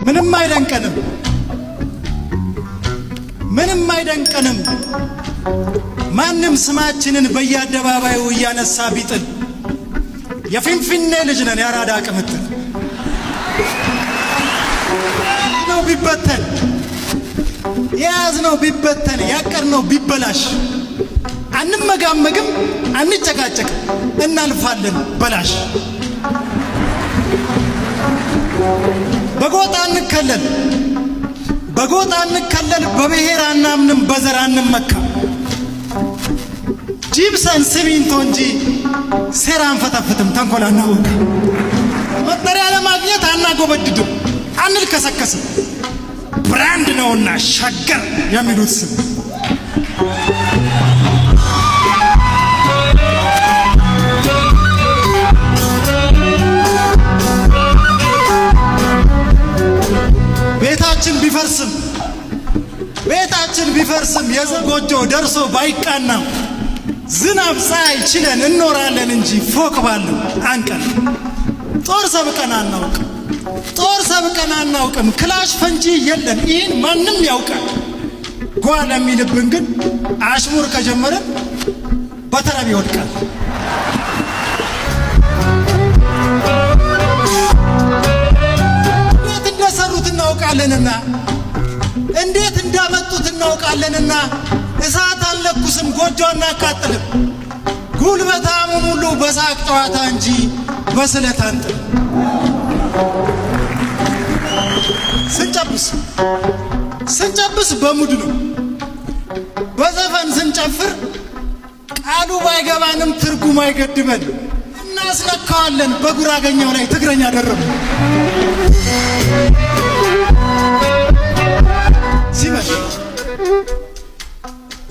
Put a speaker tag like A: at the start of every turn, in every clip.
A: ምንም አይደንቀንም ማንም ስማችንን በየአደባባዩ ያነሳ ቢጥል የፊንፊኔ ልጅ ነን ያራዳ ቅምጥል ነው ቢበተን ያዝነው ቢበተን ያቀርነው ቢበላሽ አንመጋመግም አንጨቃጨቅ እናልፋለን በላሽ በጎጣ እንከለል በብሔር አናምንም በዘር አንመካ ጂፕሰን ሲሚንቶ እንጂ ሴራ አንፈተፍትም ተንኮል አናወካ መጠሪያ ለማግኘት አናጎበድድም አንልከሰከስም ብራንድ ነውና ሸገር የሚሉት ስም ቤታችን ቢፈርስም የዘጎጆ ደርሶ ባይቃና ዝናብ ፀሐይ ችለን እንኖራለን እንጂ ፎቅ ባለው አንቀን ጦር ሰብቀን አናውቅም ክላሽ ፈንጂ የለን ይህን ማንም ያውቃል ጓል የሚልብን ግን አሽሙር ከጀመረን በተረብ ይወድቃል እንዴት እንደሰሩት እናውቃለንና እንዴት እንዳመጡት እናውቃለንና እሳት አንለኩስም ጎጆ አናቃጥልም ጉልበታሙን ሁሉ በሳቅ ጨዋታ እንጂ በስለት አንጥል ስንጨብስ በሙድ ነው በዘፈን ስንጨፍር ቃሉ ባይገባንም ትርጉም አይገድበን እናስነካዋለን በጉራገኛው ላይ ትግረኛ ደረብ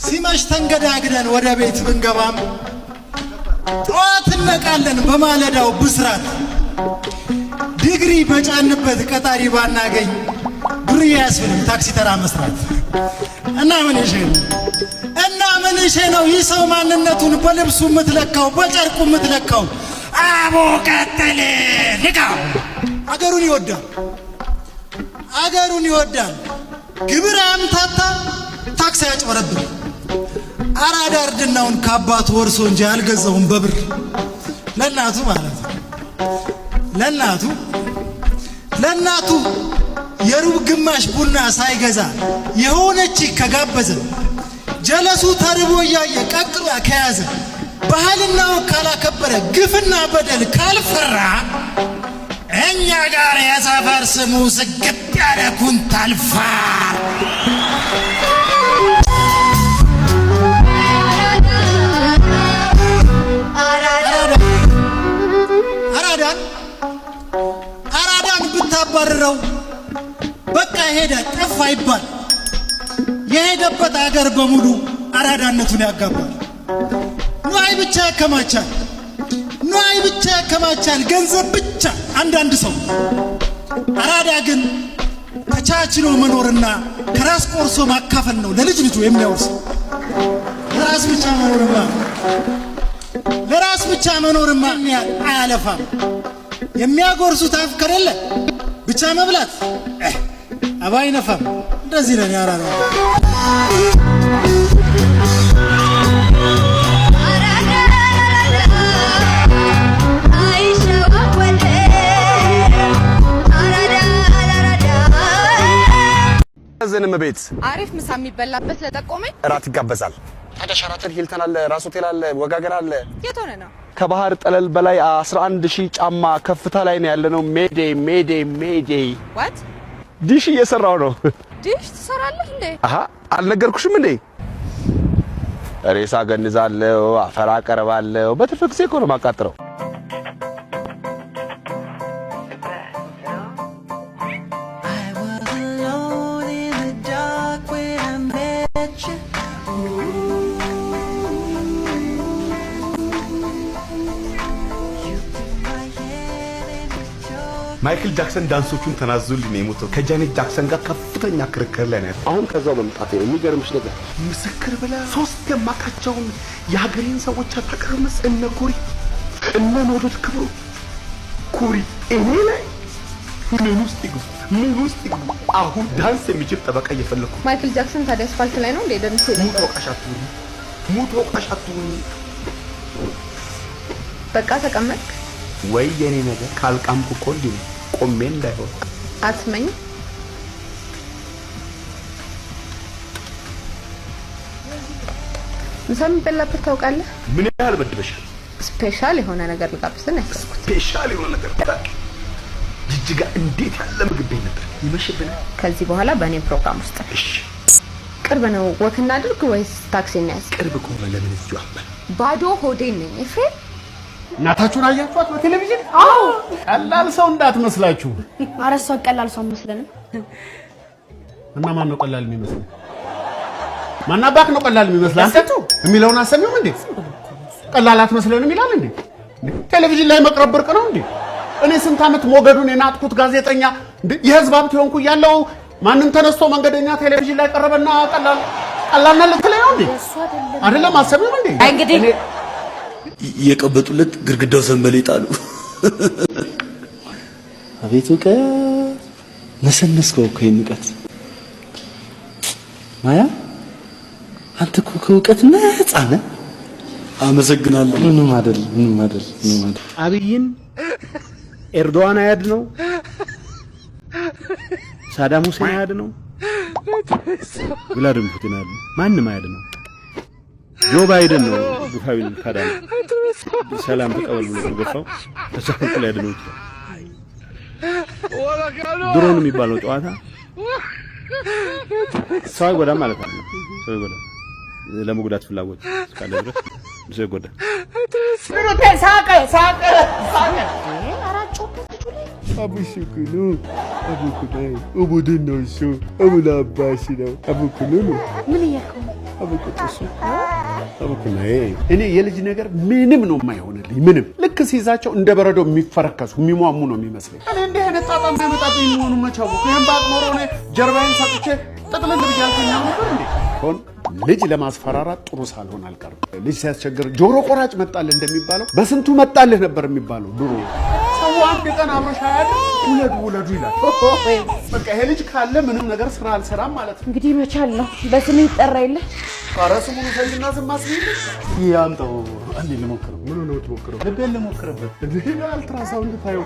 A: ሲመሽ ተንገዳግደን ወደ ቤት ብንገባም ጠዋት እነቃለን በማለዳው ብስራት ዲግሪ በጫንበት ቀጣሪ ባናገኝ ዱርዬ ያስብልም ታክሲ ተራ መስራት እና ምን እሺ ነው ይህ ሰው ማንነቱን በልብሱ ምትለካው በጨርቁ ምትለካው አቦ ቀጠለ ንቃው አገሩን ይወዳል ግብር አምታታ ታክሲ ያጭበረብር አራዳ እርድናውን ከአባቱ ወርሶ እንጂ አልገዛውም በብር ለናቱ ማለት ለናቱ የሩብ ግማሽ ቡና ሳይገዛ የሆነች ከጋበዘ ጀለሱ ተርቦ ያየ ቀቅላ ከያዘ ባህልና ካላከበረ ግፍና በደል ካልፈራ እኛ ጋር የሰፈር ስሙ ስግጥ ያለ ኩንታል ፋር አራዳን ብታባርረው በቃ ሄደ ጠፋ ይባል የሄደበት አገር በሙሉ አራዳነቱን ያጋባል ኑአይ ብቻ ያከማቻል ገንዘብ ብቻ አንዳንድ ሰው አራዳ ግን ተቻችሎ መኖርና ከራስ ቆርሶ ማካፈል ነው ለልጅ ልጁ የሚያወርስ ለራስ ብቻ መኖርማ አያለፋም የሚያጎርሱት አፍ ከሌለ ብቻ መብላት አባይነፋም እንደዚህ ነው ያራራ
B: ዘንም ቤት
C: አሪፍ ምሳ የሚበላበት ለጠቆመኝ
B: እራት ይጋበዛል ታዲያ ሸራተን ሂልተን አለ ራስ ሆቴል አለ ወጋገን አለ
C: የት ሆነ ነው
B: ከባህር ጠለል በላይ 11000 ጫማ ከፍታ ላይ ነው ያለነው ሜዴ
C: what
B: ዲሽ እየሰራው ነው
C: ዲሽ ትሰራለህ እንዴ
B: አሃ አልነገርኩሽም እንዴ ሬሳ ገንዛለው አፈራ ቀርባለው በትርፍ ጊዜ እኮ ነው ማቃጥረው ማይክል ጃክሰን ዳንሶቹን ተናዝዙልኝ የሞተው ከጃኔት ጃክሰን ጋር ከፍተኛ ክርክር ላይ ነው
D: አሁን ከዛው በመጣቴ የሚገርምሽ ነገር
B: ምስክር ብላ ሶስት የማቃቸውን የሀገሬን ሰዎች አታቀርምስ እነ ኩሪ እነ ኖዶት ክብሩ ኩሪ እኔ ላይ
D: ምን ውስጥ ይግቡ አሁን ዳንስ የሚችል ጠበቃ እየፈለኩ
C: ማይክል ጃክሰን ታዲያ አስፋልት ላይ ነው እንዴ ደንስ ይላል
D: ሙቶ ቀሻቱ
C: በቃ ተቀመጥ
D: ወይ የኔ ነገር ካልቃምኩ ኮልዲ ቆሜ እንዳይሆን
C: አትመኝ ምሳም በላበት ታውቃለህ
D: ምን ያህል በድበሻል
C: ስፔሻል የሆነ ነገር ልጋብዝን ያሰብኩት
D: ስፔሻል የሆነ ነገር ጅጅጋ እንዴት ያለ ምግብ ቤት ነበር ይመሽብናል
C: ከዚህ በኋላ በእኔ ፕሮግራም ውስጥ
D: እሺ
C: ቅርብ ነው ወክና አድርግ ወይስ ታክሲ እናያዝ
D: ቅርብ ከሆነ ለምን እዚሁ አመን
C: ባዶ ሆዴን ነኝ ኤፍሬም
E: እናታችሁን አያችኋት በቴሌቪዥን አዎ ቀላል ሰው እንዳትመስላችሁ
F: አረሷ ቀላል ሰው መስለንም
E: እና ማን ነው ቀላል የሚመስለው ማን አባክ ነው ቀላል የሚመስለው አንተ የሚለውን አሰሚውም እንዴ ቀላል አትመስለንም ይላል እንዴ ቴሌቪዥን ላይ መቅረብ ብርቅ ነው እንዴ እኔ ስንት አመት ሞገዱን የናጥኩት ጋዜጠኛ እንዴ የህዝብ ሀብት ሆንኩ ያለው ማንንም ተነስቶ መንገደኛ ቴሌቪዥን ላይ ቀረበና ቀላል ነው ልትለኝ እንዴ አይደለም አሰሚውም እንዴ
F: እንግዲህ
G: የቀበጡለት ግርግዳው ሰንበል ይጣሉ አቤቱ ነሰነስከው እኮ ይንቀት ማያ አንተ እኮ ከውቀት ነፃ ነህ አመሰግናለሁ ምንም አይደል
E: አብይን ኤርዶዋን አያድ ነው ሳዳም ሁሴን አያድ ነው ቭላድሚር ፑቲን አያድ ነው ማንም አያድ ነው ጆ ባይደን ነው ግፋዊን ካዳነ ሰላም ተቀበል ብሎ ገፋው ተሳክቶ ያድ ነው ድሮን የሚባለው ጨዋታ ሰው ይጎዳ ማለት ነው ሰው ይጎዳ ለመጉዳት ፍላጎት እስካለ ድረስ ሰው ይጎዳ
F: ሳቀ
E: አቡሽኩኑ አቡኩናይ ኡቡድኖሹ አቡላባሽኖ አቡኩኑ
F: ምን ያከው
E: አቡኩጥሱ አቡኩናይ እኔ የልጅ ነገር ምንም ነው የማይሆንልኝ ምንም ልክ ሲይዛቸው እንደ በረዶ የሚፈረከሱ የሚሟሙ ነው የሚመስለኝ እኔ እንደ አይነት ጣጣም በመጣብኝ ሆኑ መቻው ይሄን ባቅሞሮ ነው ጀርባዬን ሰጥቼ ጥቅልል ብያልከኝ ነበር እንዴ ሆን ልጅ ለማስፈራራት ጥሩ ሳልሆን አልቀርም ልጅ ሲያስቸግር ጆሮ ቆራጭ መጣልህ እንደሚባለው በስንቱ መጣልህ ነበር የሚባለው ድሮ ሰው አንድ ቀን አብረሽ አይደል ውለዱ ይላል በቃ ይሄ ልጅ ካለ ምንም ነገር ስራ አልሰራም ማለት ነው
F: እንግዲህ መቻል ነው በስሜ ይጠራ የለ
E: አራስሙን ሰይና ዝማስቢል ያምጣው አንዴ ልሞክረው ምን ነው ትሞክረው ልቤን ልሞክርበት እንዴ አልትራሳውንድ ታየው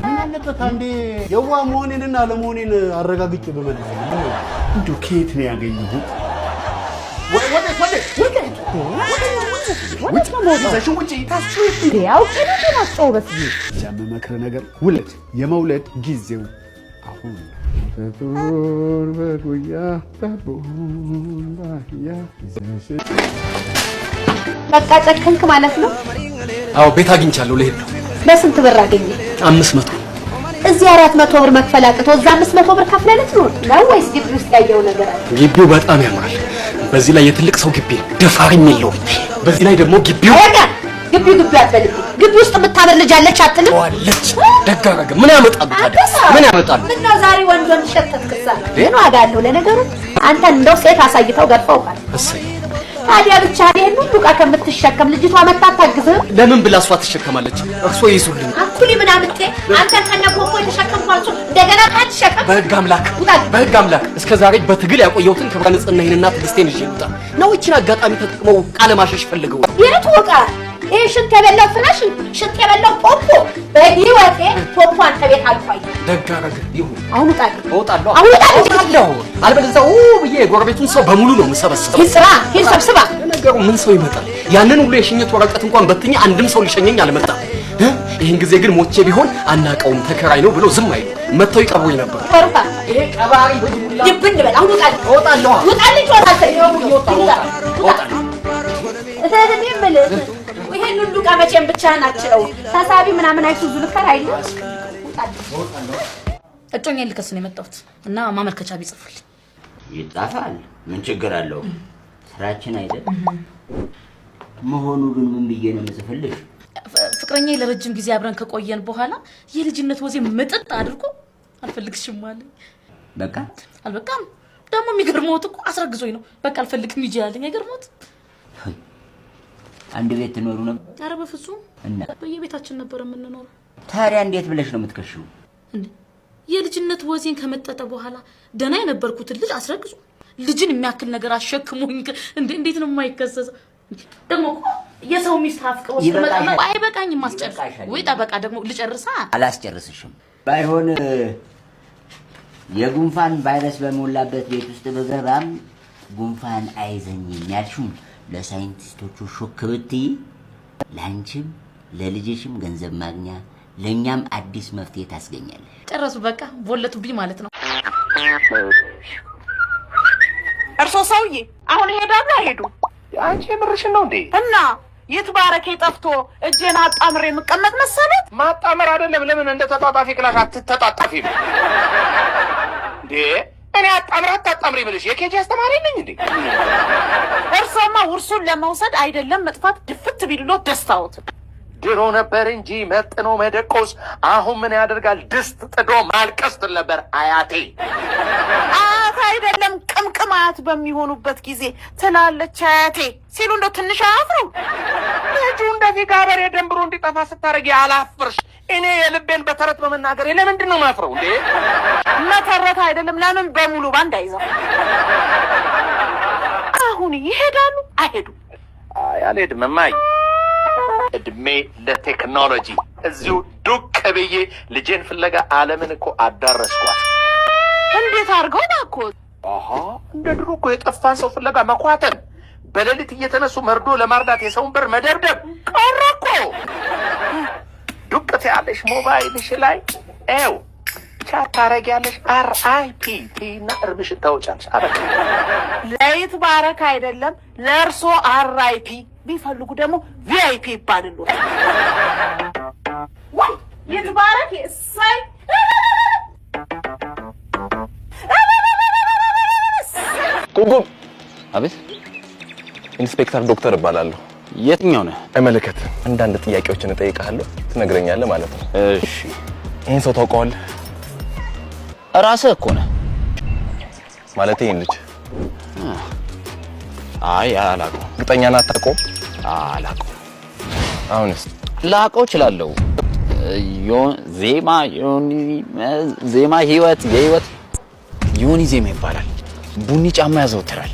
E: ምን አለበት አንዴ የዋ መሆኔንና ለመሆኔን አረጋግጬ በመለስ እንዴ ከየት ነው ያገኘሁት ውጭ
F: ያው ከነተናስተው በስዬ
E: ጃመመክረ ነገር ውለድ የመውለድ ጊዜው አሁን ተቶር በጉያ ባያ
F: በቃ ጨከንክ ማለት ነው
G: አዎ ቤት አግኝቻለሁ ልሄድ ነው
F: በስንት ብር አገኘ
G: 500
F: እዚህ 400 ብር መክፈል አቅቶ እዛ 500 ብር ከፍለለት ነው ወይስ ግቢ ውስጥ ያየው ነገር አለ
G: ግቢው በጣም ያምራል በዚህ ላይ የትልቅ ሰው ግቢ ደፋሪም የለው በዚህ ላይ ደግሞ ግቢው
F: ግቢው አትበልኝ ግቢ ውስጥ የምታመር ልጅ አለች አትልም
G: ዋለች ደጋረገ ምን ያመጣሉ ታዲያ ምን ያመጣሉ
F: ምን ነው ዛሬ ወንዶን ሸተትክሳ ምን ዋጋ አለው ለነገሩ አንተ እንደው ሴት አሳይተው ገርፈውካል
G: እሰይ
F: ታዲያ ብቻ ይሄን ሁሉ ዕቃ ከምትሸከም ልጅቷ መጣ ታግዝ
G: ለምን ብላ እሷ ትሸከማለች እርሶ ይዙልኝ
F: አኩሊ ምን አምጥቴ አንተ ከነኮኮ ተሸከምኳችሁ እንደገና ካትሸከም
G: በህግ አምላክ እስከዛሬ በትግል ያቆየሁትን ክብረ ንጽህናዬንና ትዕግስቴን ይዤ ልውጣ ነው እቺን አጋጣሚ ተጠቅመው ቃለ ማሸሽ ፈልገው
F: የቱ ዕቃ ይሄ ሽንት የበላው ፍራሽ ሽንት የበላው ፖፖ በህይወቴ ፖፖን ከቤት አልፋይ
G: ደጋረገ ይሁን
F: አሁን
G: እወጣለሁ
F: አሁን
G: አልበለዚያ ብዬ ጎረቤቱን ሰው በሙሉ ነው የምሰበስበው
F: ሂድ ሰብስባ
G: ነገሩ ምን ሰው ይመጣል ያንን ሁሉ የሽኝት ወረቀት እንኳን በትኛ አንድም ሰው ሊሸኘኝ አልመጣም ይሄን ጊዜ ግን ሞቼ ቢሆን አናቀውም ተከራይ ነው ብሎ ዝም አይሉ መተው ይቀርቡኝ ነበር
F: ወርፋ
G: ይሄ ቀባሪ በጅሙላ
F: ይብን በል አሁን
G: እወጣለሁ
F: ይሄን ሁሉ ዕቃ መቼም ብቻህን አትችለው ተሳቢ ምናምን አይሱዙ ልከር አይደል
H: እጮኛዬን ልከስ ነው የመጣሁት እና ማመልከቻ ቢጽፉልኝ
I: ይጣፋል ምን ችግር አለው ስራችን አይደል መሆኑ ግን ምን ብዬ ነው የምጽፍልሽ
H: ፍቅረኛዬ ለረጅም ጊዜ አብረን ከቆየን በኋላ የልጅነት ወዜ ምጥጥ አድርጎ አልፈልግሽም አለኝ
I: በቃ
H: አልበቃም ደግሞ የሚገርመው እኮ አስረግዞኝ ነው በቃ አልፈልግም ይጃለኝ አይገርሞት
I: አንድ ቤት ትኖሩ ነበር
H: ኧረ በፍጹም እና በየቤታችን ነበር የምንኖረው
I: ታዲያ እንዴት ብለሽ ነው የምትከሽው
H: እንዴ የልጅነት ወዜን ከመጠጠ በኋላ ደና የነበርኩትን ልጅ አስረግዙ ልጅን የሚያክል ነገር አሸክሙኝ እንዴት ነው የማይከሰሰው? ደግሞ የሰው ሚስት አፍቀው ስለመጣ አይበቃኝም ማስጨረስ ወይ ጠበቃ ደግሞ ልጨርሳ
I: አላስጨርስሽም። ባይሆን የጉንፋን ቫይረስ በሞላበት ቤት ውስጥ በገባም ጉንፋን አይዘኝም ያልሽው ለሳይንቲስቶቹ ሾክ ብትይ ላንቺም ለልጅሽም ገንዘብ ማግኛ ለኛም አዲስ መፍትሄ ታስገኛለሽ።
H: ጨረሱ በቃ ቦለቱብኝ ማለት ነው።
F: እርሶ ሰውዬ አሁን ይሄዳሉ አይሄዱ?
B: አንቺ ምርሽን ነው እንዴ?
F: እና ይትባረክ ጠፍቶ እጄን አጣምሬ መቀመጥ መሰለት?
B: ማጣመር አይደለም። ለምን እንደ ተጣጣፊ ክላሽ አትተጣጣፊም እንዴ? እኔ አጣምሪ ብለሽ የኬጂ አስተማሪ ነኝ እንዴ?
F: እርሶማ ውርሱን ለመውሰድ አይደለም መጥፋት ድፍት ቢልሎ ደስታውት
B: ድሮ ነበር እንጂ መጥኖ መደቆስ አሁን ምን ያደርጋል ድስት ጥዶ ማልቀስ ትል ነበር አያቴ።
F: አያት አይደለም ቅምቅም አያት በሚሆኑበት ጊዜ ትላለች አያቴ ሲሉ እንደው ትንሽ አያፍሩ?
B: ልጁ እንደዚህ ጋር የደንብሮ እንዲጠፋ ስታረጊ አላፍርሽ? እኔ የልቤን በተረት በመናገር ለምንድን ነው ማፍረው እንዴ?
F: መተረት አይደለም ለምን በሙሉ ባንድ አይዘው? አሁን ይሄዳሉ አይሄዱ?
B: አይ አልሄድም እማዬ። እድሜ ለቴክኖሎጂ እዚሁ ዱቅ ብዬ ልጄን ፍለጋ ዓለምን እኮ አዳረስኳት።
F: እንዴት አድርገው ናኮት?
B: አሃ እንደ ድሮ እኮ የጠፋን ሰው ፍለጋ መኳተን፣ በሌሊት እየተነሱ መርዶ ለማርዳት የሰውን በር መደብደብ ቀረ እኮ። ዱቅ ትያለሽ ሞባይልሽ ላይ ኤው ቻት ታረጊያለሽ RIP እና እርምሽን ታወጫለሽ። አበቃ።
F: ለይትባረክ አይደለም ለእርሶ RIP ቢፈልጉ ደግሞ VIP ይባልሉ። ወይ ይትባረክ እሰይ።
G: ጉጉም። አቤት። ኢንስፔክተር ዶክተር እባላለሁ። የትኛው ነህ? አይመለከት። አንዳንድ ጥያቄዎችን እጠይቅሃለሁ ትነግረኛለህ ማለት ነው። እሺ። ይሄን ሰው ታውቀዋለህ? ራስህ እኮ ነህ ማለት ይሄን ልጅ? አይ አላውቀውም። እርግጠኛ ነህ አታውቀውም? አላውቀውም። አሁንስ? ላውቀው እችላለሁ። ዜማ ህይወት ዮኒ ዜማ ይባላል። ቡኒ ጫማ ያዘወትራል።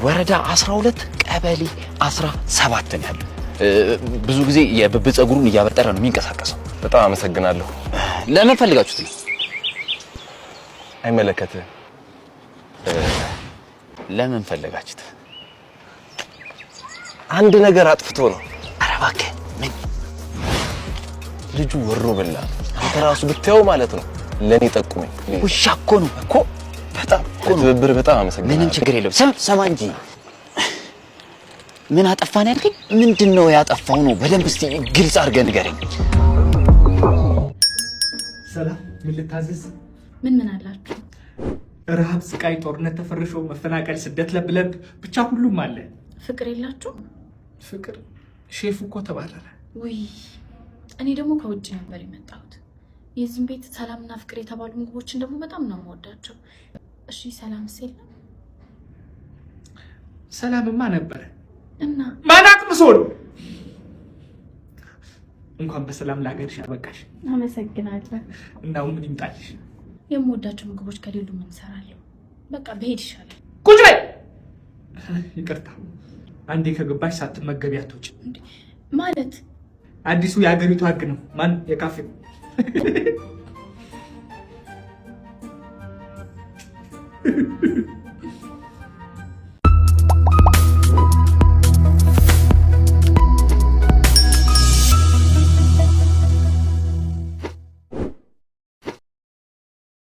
G: ወረዳ 12 ቀበሌ 17 ነው ያለው። ብዙ ጊዜ የብብ ፀጉሩን እያበጠረ ነው የሚንቀሳቀሰው። በጣም አመሰግናለሁ። ለምን ፈልጋችሁት ነው? አይመለከትህም። ለምን ፈለጋችሁት? አንድ ነገር አጥፍቶ ነው። ኧረ እባክህ ምን? ልጁ ወሮ በላ። አንተ ራሱ ብታየው ማለት ነው። ለኔ ጠቁመኝ። ውሻ እኮ ነው እኮ። በጣም ትብብር በጣም አመሰግናለሁ። ምንም ችግር የለውም። ሰማ እንጂ ምን አጠፋን ያልከኝ? ምንድነው ያጠፋው ነው? በደንብ እስቲ ግልጽ አድርገህ ንገረኝ።
J: ሰላም፣ ምን ልታዘዝ?
H: ምን አላችሁ?
J: ረሃብ፣ ስቃይ፣ ጦርነት፣ ተፈርሾ፣ መፈናቀል፣ ስደት፣ ለብለብ ብቻ ሁሉም አለ።
H: ፍቅር የላችሁ?
J: ፍቅር ሼፉ እኮ ተባረረ።
H: ውይ እኔ ደግሞ ከውጭ ነበር የመጣሁት። የዚህም ቤት ሰላምና ፍቅር የተባሉ ምግቦችን ደግሞ በጣም ነው የምወዳቸው። እሺ ሰላም ሲል
J: ሰላምማ ነበረ
H: እና
J: ማን አቅምሶ ነው? እንኳን በሰላም ላገርሽ አበቃሽ።
H: አመሰግናለሁ።
J: እና ምን ይምጣልሽ?
H: የምወዳቸው ምግቦች ከሌሉ ምን እሰራለሁ? በቃ በሄድ ይሻላል።
J: ቁጭ በይ። ይቅርታ፣ አንዴ ከገባሽ ሳትመገቢ አትወጪ።
H: ማለት
J: አዲሱ የሀገሪቱ ህግ ነው። ማን የካፌው